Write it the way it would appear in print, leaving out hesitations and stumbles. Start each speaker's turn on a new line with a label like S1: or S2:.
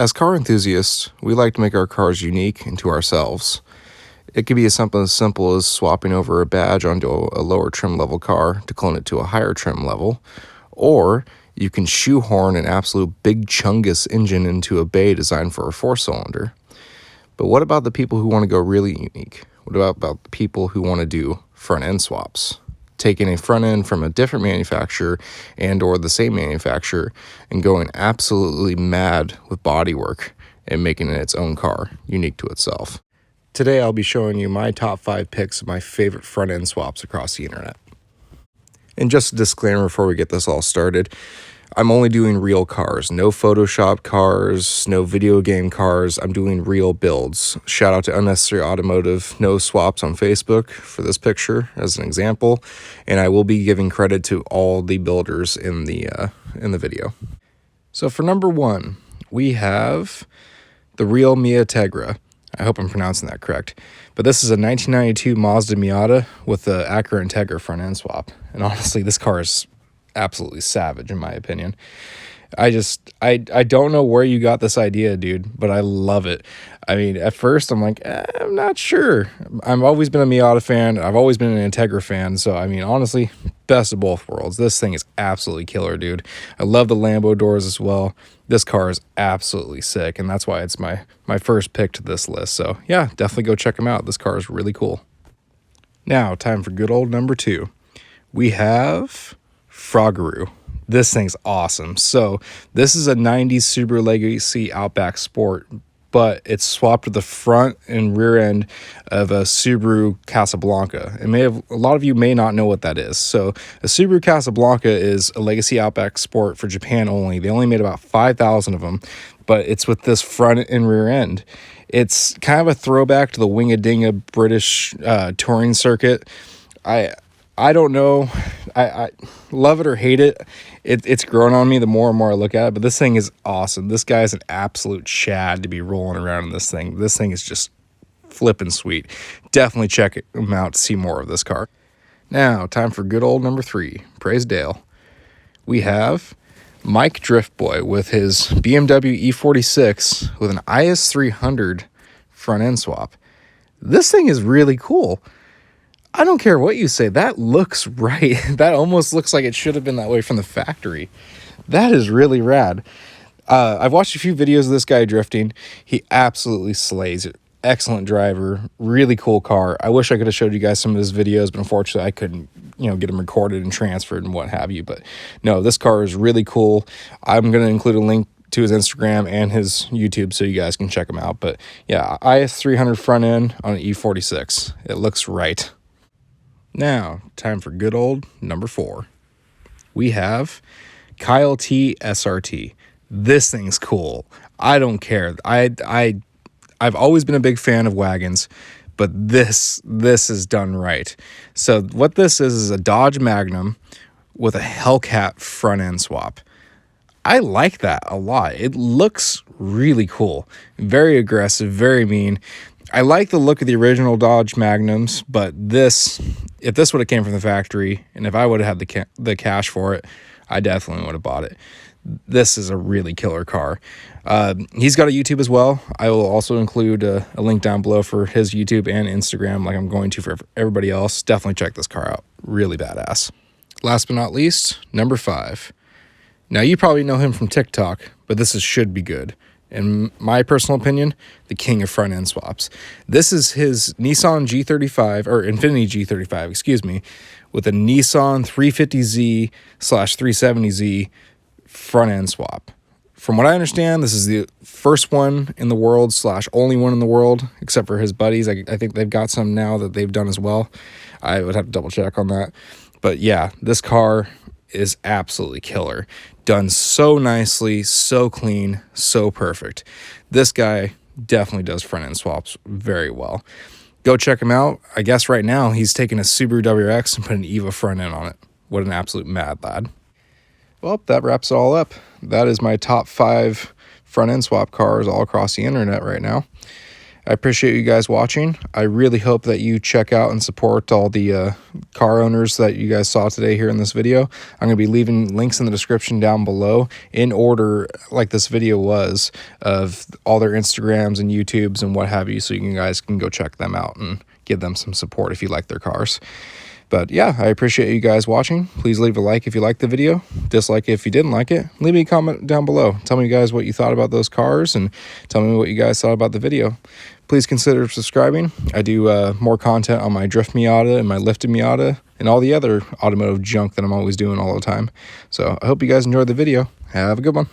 S1: As car enthusiasts, we like to make our cars unique and to ourselves. It could be something as simple as swapping over a badge onto a lower trim level car to clone it to a higher trim level, or you can shoehorn an absolute big chungus engine into a bay designed for a 4-cylinder. But what about the people who want to go really unique? What about the people who want to do front end swaps? Taking a front end from a different manufacturer and or the same manufacturer and going absolutely mad with bodywork and making it its own car, unique to itself. Today I'll be showing you my top 5 picks of my favorite front end swaps across the internet. And just a disclaimer before we get this all started, I'm only doing real cars, no Photoshop cars, no video game cars. I'm doing real builds. Shout out to Unnecessary Automotive, no swaps on Facebook for this picture as an example. And I will be giving credit to all the builders in the video. So for number 1, we have the therealmiategra. I hope I'm pronouncing that correct. But this is a 1992 Mazda Miata with the Acura Integra front end swap. And honestly, this car is absolutely savage in my opinion. I don't know where you got this idea, dude, but I love it. I mean, at first I'm like, I'm not sure. I've always been a Miata fan. I've always been an Integra fan. So, I mean, honestly, best of both worlds. This thing is absolutely killer, dude. I love the Lambo doors as well. This car is absolutely sick, and that's why it's my first pick to this list. So, yeah, definitely go check them out. This car is really cool. Now, time for good old number 2. We have Froggeroo. This thing's awesome. So this is a 90s Subaru Legacy Outback Sport, but it's swapped with the front and rear end of a Subaru Casablanca. A lot of you may not know what that is. So a Subaru Casablanca is a Legacy Outback Sport for Japan only. They only made about 5,000 of them, but it's with this front and rear end. It's kind of a throwback to the Wing-a-Ding-a British touring circuit. I don't know. I love it or hate it. It's grown on me the more and more I look at it, but this thing is awesome. This guy is an absolute Chad to be rolling around in this thing. This thing is just flipping sweet. Definitely check him out to see more of this car. Now, time for good old number 3. Praise Dale. We have Mike Driftboy with his BMW E46 with an IS300 front end swap. This thing is really cool. I don't care what you say. That looks right. That almost looks like it should have been that way from the factory. That is really rad. I've watched a few videos of this guy drifting. He absolutely slays it. Excellent driver. Really cool car. I wish I could have showed you guys some of his videos, but unfortunately I couldn't, get them recorded and transferred and what have you. But no, this car is really cool. I'm going to include a link to his Instagram and his YouTube so you guys can check him out. But yeah, IS300 front end on an E46. It looks right. Now, time for good old number 4. We have T SRT. This thing's cool. I don't care. I've always been a big fan of wagons, but this is done right. So what this is a Dodge Magnum with a Hellcat front end swap. I like that a lot. It looks really cool. Very aggressive, very mean. I like the look of the original Dodge Magnums, but if this would have came from the factory and if I would have had the cash for it, I definitely would have bought it. This is a really killer car. He's got a YouTube as well. I will also include a link down below for his YouTube and Instagram like I'm going to for everybody else. Definitely check this car out. Really badass. Last but not least, number 5. Now, you probably know him from TikTok, but this is Shoodbgood. In my personal opinion, the king of front end swaps. This is his Nissan G35, or Infiniti G35, excuse me, with a Nissan 350Z/370Z front end swap. From what I understand, this is the first one in the world / only one in the world, except for his buddies. I think they've got some now that they've done as well. I would have to double check on that. But yeah, this car is absolutely killer. Done so nicely, so clean, so perfect. This guy definitely does front end swaps very well. Go check him out. I guess right now he's taking a Subaru WRX and put an EVA front end on it. What an absolute mad lad. Well, that wraps it all up. That is my top 5 front end swap cars all across the internet right now. I appreciate you guys watching. I really hope that you check out and support all the car owners that you guys saw today here in this video. I'm going to be leaving links in the description down below in order, like this video was, of all their Instagrams and YouTubes and what have you, so you guys can go check them out and give them some support if you like their cars. But yeah, I appreciate you guys watching. Please leave a like if you liked the video, dislike it if you didn't like it. Leave me a comment down below. Tell me guys what you thought about those cars and tell me what you guys thought about the video. Please consider subscribing. I do more content on my drift Miata and my lifted Miata and all the other automotive junk that I'm always doing all the time. So I hope you guys enjoyed the video. Have a good one.